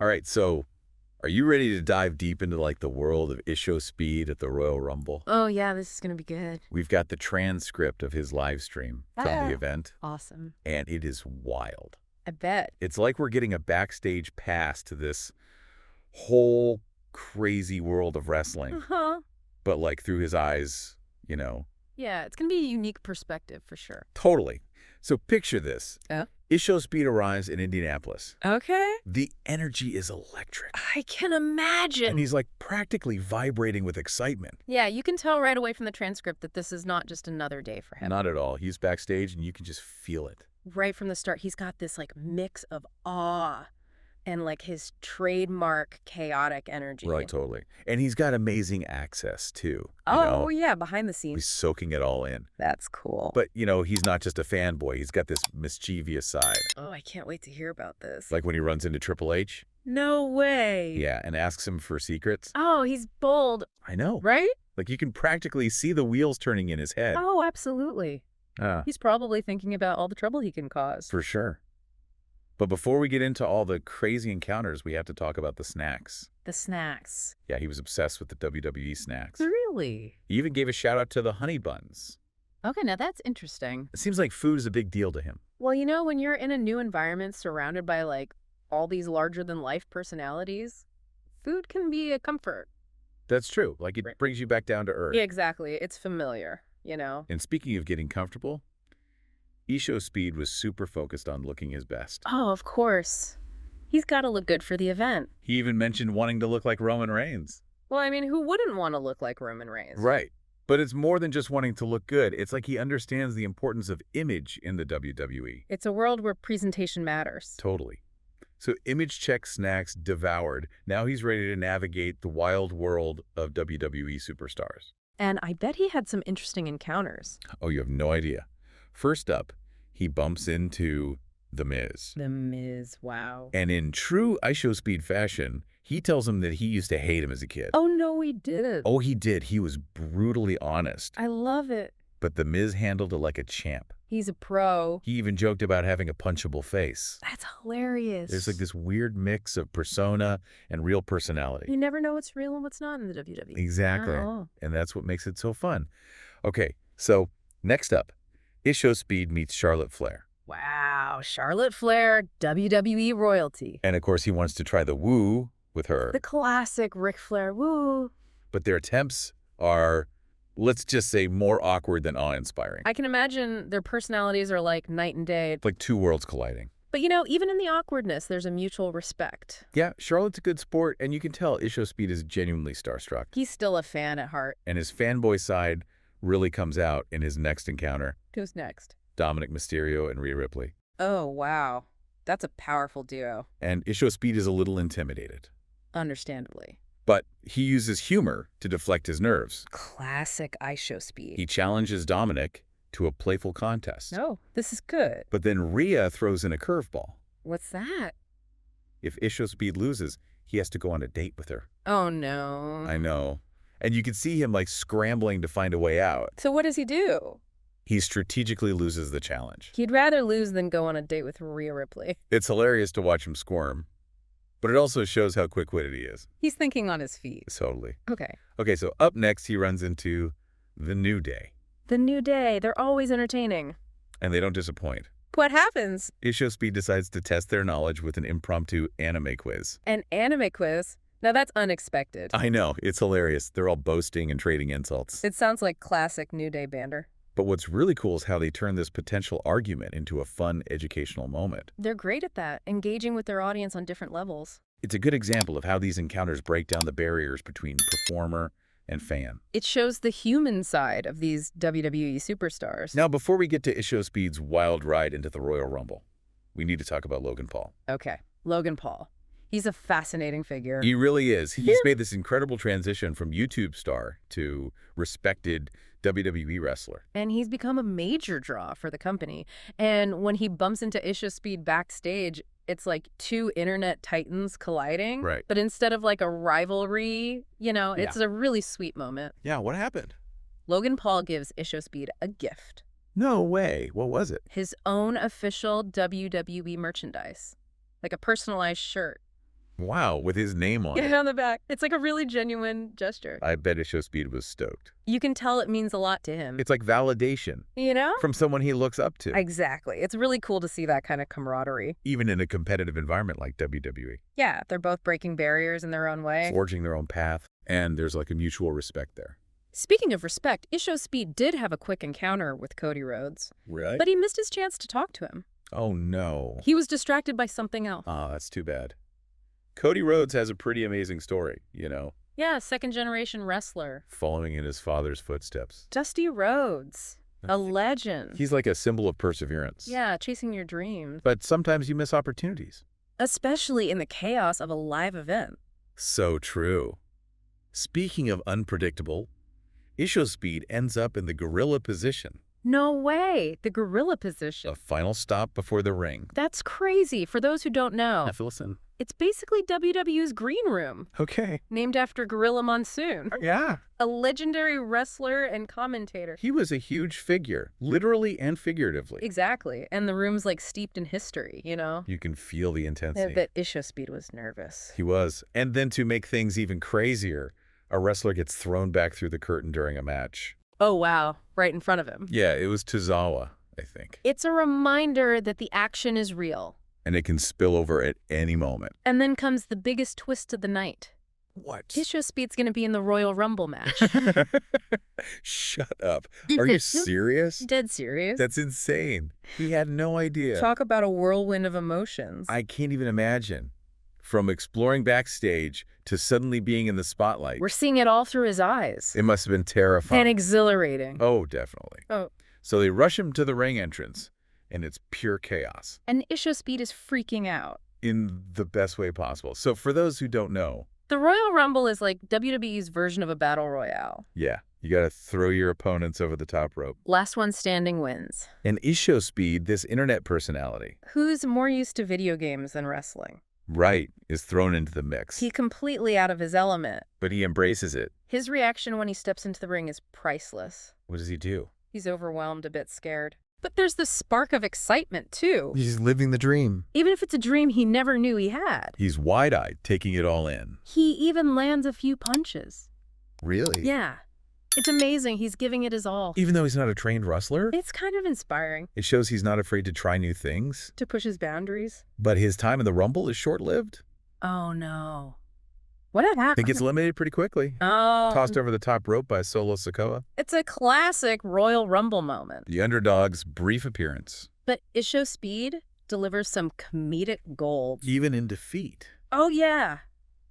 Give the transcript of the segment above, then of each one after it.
All right, so are you ready to dive deep into like the world of Ishowspeed at the Royal Rumble? Oh, yeah, this is going to be good. We've got the transcript of his live stream from the event, Awesome. and it is wild. I bet. It's like we're getting a backstage pass to this whole crazy world of wrestling, Uh-huh. but like through his eyes, Yeah, it's going to be a unique perspective for sure. Totally. So picture this. Yeah. Ishowspeed arrives in Indianapolis. Okay. The energy is electric. I can imagine. And he's like practically vibrating with excitement. Yeah, you can tell right away from the transcript that this is not just another day for him. Not at all. He's backstage and you can just feel it. Right from the start, he's got this like mix of awe and like his trademark chaotic energy. Right, totally. And he's got amazing access too. Oh, yeah, behind the He's scenes. soaking it all in. That's cool. But, he's not just a fanboy. He's got this mischievous side. Oh, I can't wait to hear about this. Like when he runs into Triple H. No way. Yeah, and asks him for secrets. Oh, he's bold. I know. Right? Like you can practically see the wheels turning in his head. Oh, absolutely. He's probably thinking about all the trouble he can cause. For sure. But before we get into all the crazy encounters, we have to talk about the snacks. The snacks. Yeah, he was obsessed with the WWE snacks. Really? He even gave a shout out to the honey buns. Okay, now that's interesting. It seems like food is a big deal to him. Well, when you're in a new environment surrounded by like all these larger-than-life personalities, food can be a comfort. That's true. Like it brings you back down to earth. Yeah, exactly. It's familiar, And speaking of getting comfortable, Ishowspeed was super focused on looking his best. Oh, of course. He's got to look good for the event. He even mentioned wanting to look like Roman Reigns. Well, I mean, who wouldn't want to look like Roman Reigns? Right. But it's more than just wanting to look good. It's like he understands the importance of image in the WWE. It's a world where presentation matters. Totally. So image check snacks devoured. Now he's ready to navigate the wild world of WWE superstars. And I bet he had some interesting encounters. Oh, you have no idea. First up, he bumps into The Miz. The Miz, wow. And in true Ishowspeed fashion, he tells him that he used to hate him as a kid. Oh, no, he didn't. Oh, he did. He was brutally honest. I love it. But The Miz handled it like a champ. He's a pro. He even joked about having a punchable face. That's hilarious. There's like this weird mix of persona and real personality. You never know what's real and what's not in the WWE. Exactly. Oh. And that's what makes it so fun. Okay, so next up, Ishowspeed meets Charlotte Flair. Wow, Charlotte Flair, WWE royalty. And of course, he wants to try the woo with her. The classic Ric Flair woo. But their attempts are, let's just say, more awkward than awe-inspiring. I can imagine their personalities are like night and day. Like two worlds colliding. But even in the awkwardness, there's a mutual respect. Yeah, Charlotte's a good sport, and you can tell Ishowspeed is genuinely starstruck. He's still a fan at heart. And his fanboy side really comes out in his next encounter. Who's next? Dominic Mysterio and Rhea Ripley. Oh, wow. That's a powerful duo. And Ishowspeed is a little intimidated. Understandably. But he uses humor to deflect his nerves. Classic Ishowspeed. He challenges Dominic to a playful contest. Oh, this is good. But then Rhea throws in a curveball. What's that? If Ishowspeed loses, he has to go on a date with her. Oh, no. I know. And you can see him like scrambling to find a way out. So what does he do? He strategically loses the challenge. He'd rather lose than go on a date with Rhea Ripley. It's hilarious to watch him squirm, but it also shows how quick-witted he is. He's thinking on his feet. Totally. Okay. Okay, so up next, he runs into The New Day. The New Day. They're always entertaining. And they don't disappoint. What happens? Ishowspeed decides to test their knowledge with an impromptu anime quiz. An anime quiz? Now that's unexpected. I know, it's hilarious. They're all boasting and trading insults. It sounds like classic New Day banter. But what's really cool is how they turn this potential argument into a fun educational moment. They're great at that, engaging with their audience on different levels. It's a good example of how these encounters break down the barriers between performer and fan. It shows the human side of these WWE superstars. Now, before we get to Ishowspeed's wild ride into the Royal Rumble, we need to talk about Logan Paul. Okay, Logan Paul. He's a fascinating figure. He really is. He's made this incredible transition from YouTube star to respected WWE wrestler. And he's become a major draw for the company. And when he bumps into Ishowspeed backstage, it's like two internet titans colliding. Right. But instead of like a rivalry, it's a really sweet moment. Yeah, what happened? Logan Paul gives Ishowspeed a gift. No way. What was it? His own official WWE merchandise. Like a personalized shirt. Wow, with his name on it. Yeah, on the back. It's like a really genuine gesture. I bet Ishowspeed was stoked. You can tell it means a lot to him. It's like validation. You know? From someone he looks up to. Exactly. It's really cool to see that kind of camaraderie. Even in a competitive environment like WWE. Yeah, they're both breaking barriers in their own way. Forging their own path. And there's like a mutual respect there. Speaking of respect, Ishowspeed did have a quick encounter with Cody Rhodes. Really? But he missed his chance to talk to him. Oh, no. He was distracted by something else. Oh, that's too bad. Cody Rhodes has a pretty amazing story, you know. Yeah, second-generation wrestler. Following in his father's footsteps. Dusty Rhodes. A legend. He's like a symbol of perseverance. Yeah, chasing your dreams. But sometimes you miss opportunities. Especially in the chaos of a live event. So true. Speaking of unpredictable, Ishowspeed ends up in the gorilla position. No way! The gorilla position. A final stop before the ring. That's crazy. For those who don't know, Have to listen. it's basically WWE's Green Room, Okay. named after Gorilla Monsoon, Yeah. a legendary wrestler and commentator. He was a huge figure, literally and figuratively. Exactly. And the room's like steeped in history, you know? You can feel the intensity. That Ishowspeed was nervous. He was. And then to make things even crazier, a wrestler gets thrown back through the curtain during a match. Oh, wow. Right in front of him. Yeah, it was Tozawa, I think. It's a reminder that the action is real. And it can spill over at any moment. And then comes the biggest twist of the night. What? Ishowspeed's going to be in the Royal Rumble match. Shut up. Are you serious? Dead serious. That's insane. He had no idea. Talk about a whirlwind of emotions. I can't even imagine. From exploring backstage to suddenly being in the spotlight. We're seeing it all through his eyes. It must have been terrifying. And exhilarating. Oh, definitely. Oh. So they rush him to the ring entrance, and it's pure chaos. And Ishowspeed is freaking out. In the best way possible. So for those who don't know. The Royal Rumble is like WWE's version of a battle royale. Yeah, you got to throw your opponents over the top rope. Last one standing wins. And Ishowspeed, this internet personality. Who's more used to video games than wrestling? Right, is thrown into the mix. He's completely out of his element. But he embraces it. His reaction when he steps into the ring is priceless. What does he do? He's overwhelmed, a bit scared. But there's the spark of excitement, too. He's living the dream. Even if it's a dream he never knew he had. He's wide-eyed, taking it all in. He even lands a few punches. Really? Yeah. It's amazing. He's giving it his all. Even though he's not a trained wrestler? It's kind of inspiring. It shows he's not afraid to try new things. To push his boundaries. But his time in the Rumble is short-lived. Oh, no. What had happened? He gets eliminated pretty quickly. Oh. Tossed over the top rope by Solo Sikoa. It's a classic Royal Rumble moment. The underdog's brief appearance. But Ishowspeed delivers some comedic gold. Even in defeat. Oh, yeah.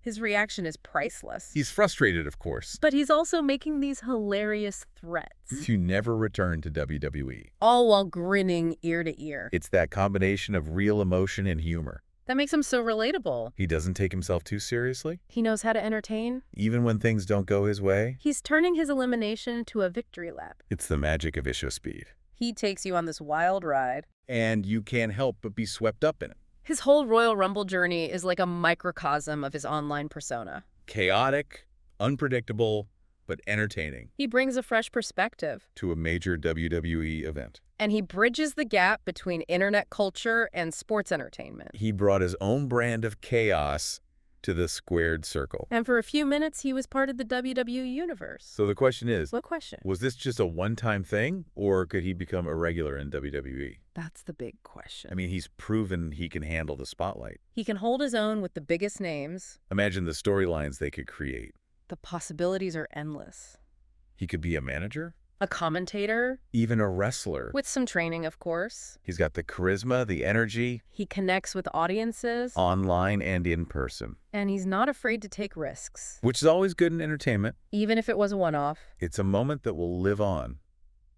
His reaction is priceless. He's frustrated, of course. But he's also making these hilarious threats. To never return to WWE. All while grinning ear to ear. It's that combination of real emotion and humor. That makes him so relatable. He doesn't take himself too seriously. He knows how to entertain. Even when things don't go his way. He's turning his elimination into a victory lap. It's the magic of Ishowspeed. He takes you on this wild ride. And you can't help but be swept up in it. His whole Royal Rumble journey is like a microcosm of his online persona. Chaotic, unpredictable, but entertaining. He brings a fresh perspective to a major WWE event. And he bridges the gap between internet culture and sports entertainment. He brought his own brand of chaos to the squared circle. And for a few minutes, he was part of the WWE universe. So the question is, what question? Was this just a one-time thing, or could he become a regular in WWE? That's the big question. I mean, he's proven he can handle the spotlight. He can hold his own with the biggest names. Imagine the storylines they could create. The possibilities are endless. He could be a manager? A commentator? Even a wrestler. With some training, of course. He's got the charisma, the energy. He connects with audiences. Online and in person. And he's not afraid to take risks. Which is always good in entertainment. Even if it was a one-off. It's a moment that will live on.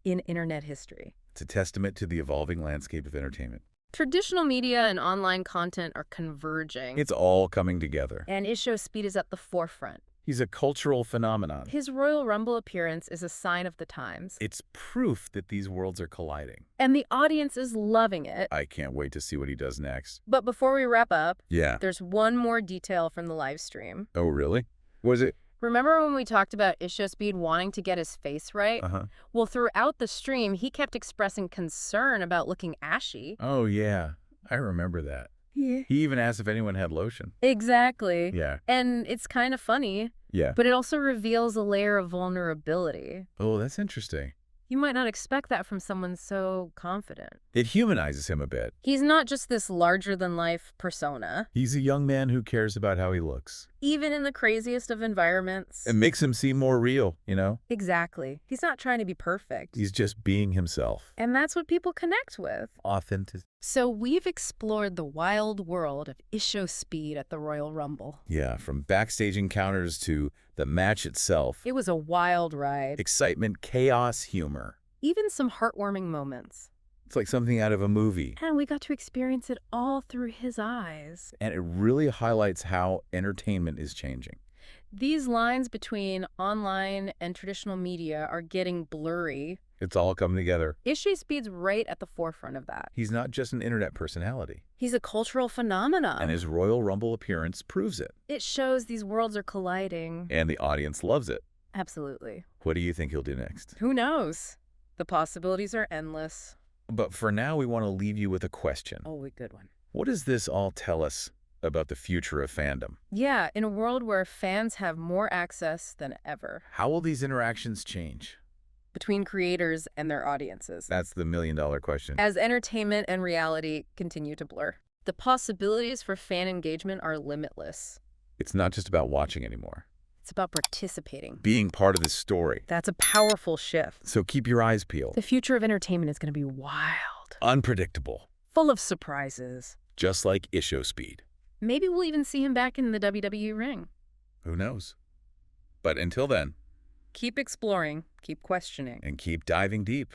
In internet history. It's a testament to the evolving landscape of entertainment. Traditional media and online content are converging. It's all coming together. And Ishowspeed is at the forefront. He's a cultural phenomenon. His Royal Rumble appearance is a sign of the times. It's proof that these worlds are colliding. And the audience is loving it. I can't wait to see what he does next. But before we wrap up, there's one more detail from the live stream. Oh, really? Was it? Remember when we talked about Ishowspeed wanting to get his face right? Well, throughout the stream, he kept expressing concern about looking ashy. Oh, yeah. I remember that. Yeah. He even asked if anyone had lotion. Exactly. Yeah. And it's kind of funny, Yeah. but it also reveals a layer of vulnerability. Oh, that's interesting. You might not expect that from someone so confident. It humanizes him a bit. He's not just this larger-than-life persona. He's a young man who cares about how he looks. Even in the craziest of environments. It makes him seem more real, you know? Exactly. He's not trying to be perfect. He's just being himself. And that's what people connect with. Authentic. So we've explored the wild world of Ishowspeed at the Royal Rumble. Yeah, from backstage encounters to the match itself. It was a wild ride. Excitement, chaos, humor. Even some heartwarming moments. It's like something out of a movie. And we got to experience it all through his eyes. And it really highlights how entertainment is changing. These lines between online and traditional media are getting blurry. It's all coming together. Ishowspeed's right at the forefront of that. He's not just an internet personality. He's a cultural phenomenon. And his Royal Rumble appearance proves it. It shows these worlds are colliding. And the audience loves it. Absolutely. What do you think he'll do next? Who knows? The possibilities are endless. But for now, we want to leave you with a question. Oh, a good one. What does this all tell us about the future of fandom? Yeah, in a world where fans have more access than ever. How will these interactions change? Between creators and their audiences. That's the million-dollar question. As entertainment and reality continue to blur, the possibilities for fan engagement are limitless. It's not just about watching anymore. It's about participating. Being part of this story. That's a powerful shift. So keep your eyes peeled. The future of entertainment is going to be wild. Unpredictable. Full of surprises. Just like Ishowspeed. Maybe we'll even see him back in the WWE ring. Who knows? But until then, Keep exploring, keep questioning. and keep diving deep.